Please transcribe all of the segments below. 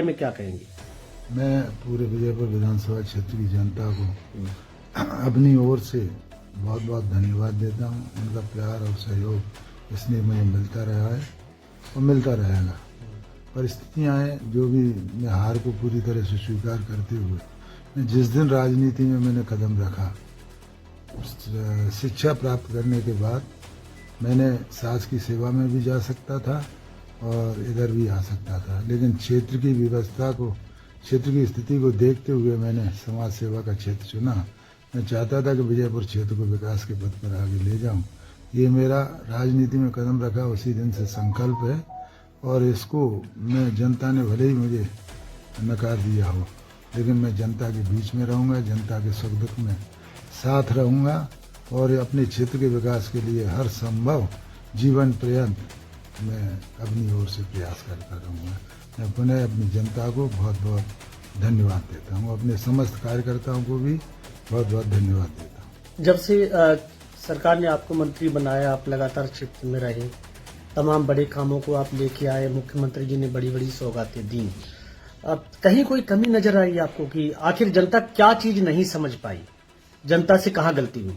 में क्या कहेंगे? मैं पूरे विजयपुर विधानसभा क्षेत्र की जनता को अपनी ओर से बहुत बहुत धन्यवाद देता हूं। उनका प्यार और सहयोग इसलिए मुझे मिलता रहा है और मिलता रहेगा। परिस्थितियां हैं जो भी, मैं हार को पूरी तरह से स्वीकार करते हुए मैं जिस दिन राजनीति में मैंने कदम रखा, शिक्षा प्राप्त करने के बाद मैंने सास की सेवा में भी जा सकता था और इधर भी आ सकता था, लेकिन क्षेत्र की व्यवस्था को, क्षेत्र की स्थिति को देखते हुए मैंने समाज सेवा का क्षेत्र चुना। मैं चाहता था कि विजयपुर क्षेत्र को विकास के पथ पर आगे ले जाऊं। ये मेरा राजनीति में कदम रखा उसी दिन से संकल्प है और इसको मैं, जनता ने भले ही मुझे नकार दिया हो, लेकिन मैं जनता के बीच में रहूंगा, जनता के सुख दुख में साथ रहूंगा और अपने क्षेत्र के विकास के लिए हर संभव जीवन पर्यंत मैं अपनी ओर से प्रयास करता रहूंगा। मैं पुनः अपनी जनता को बहुत बहुत धन्यवाद देता हूं, अपने समस्त कार्यकर्ताओं को भी बहुत बहुत धन्यवाद देता हूं। जब से सरकार ने आपको मंत्री बनाया, आप लगातार क्षेत्र में रहे, तमाम बड़े कामों को आप लेके आए, मुख्यमंत्री जी ने बड़ी बड़ी सौगातें दी। अब कहीं कोई कमी नजर आई आपको कि आखिर जनता क्या चीज नहीं समझ पाई, जनता से कहाँ गलती हुई?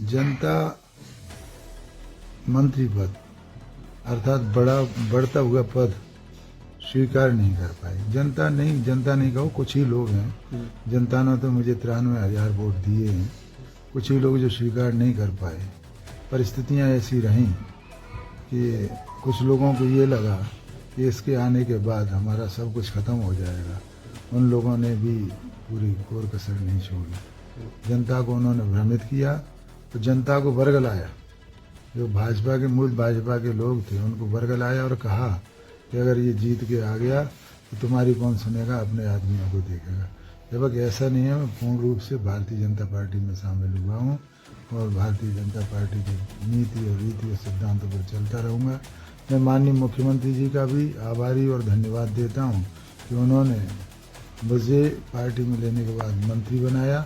जनता मंत्री पद अर्थात बढ़ता हुआ पद स्वीकार नहीं कर पाई। जनता नहीं कहो, कुछ ही लोग हैं। जनता ने तो मुझे 93,000 वोट दिए हैं, कुछ ही लोग जो स्वीकार नहीं कर पाए। परिस्थितियां ऐसी रहीं कि कुछ लोगों को ये लगा कि इसके आने के बाद हमारा सब कुछ खत्म हो जाएगा। उन लोगों ने भी पूरी कोर कसर नहीं छोड़ी। जनता को उन्होंने भ्रमित किया, तो जनता को बरगलाया। जो भाजपा के लोग थे उनको बरगलाया और कहा कि अगर ये जीत के आ गया तो तुम्हारी कौन सुनेगा, अपने आदमियों को देखेगा। जबकि ऐसा नहीं है। मैं पूर्ण रूप से भारतीय जनता पार्टी में शामिल हुआ हूँ और भारतीय जनता पार्टी की नीति और रीति और सिद्धांतों पर चलता रहूँगा। मैं माननीय मुख्यमंत्री जी का भी आभारी और धन्यवाद देता हूँ कि उन्होंने मुझे पार्टी में लेने के बाद मंत्री बनाया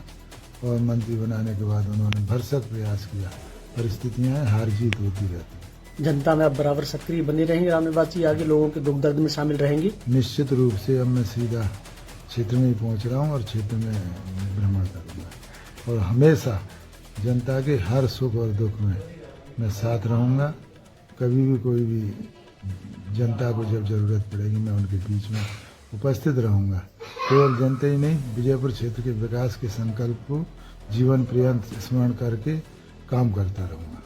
और मंत्री बनाने के बाद उन्होंने भरसक प्रयास किया। परिस्थितियां हार जीत होती रहती। जनता में आप बराबर सक्रिय बने रहेंगे, रामनिवासी आगे लोगों के दुख दर्द में शामिल रहेंगे? निश्चित रूप से अब मैं सीधा क्षेत्र में ही पहुंच रहा हूं और क्षेत्र में भ्रमण करूंगा और हमेशा जनता के हर सुख और दुख में मैं साथ रहूंगा। कभी भी कोई भी जनता को जब जरूरत पड़ेगी मैं उनके बीच में उपस्थित रहूंगा। केवल जनता ही नहीं, विजयपुर क्षेत्र के विकास के संकल्प को जीवन पर्यंत स्मरण करके काम करता रहूंगा।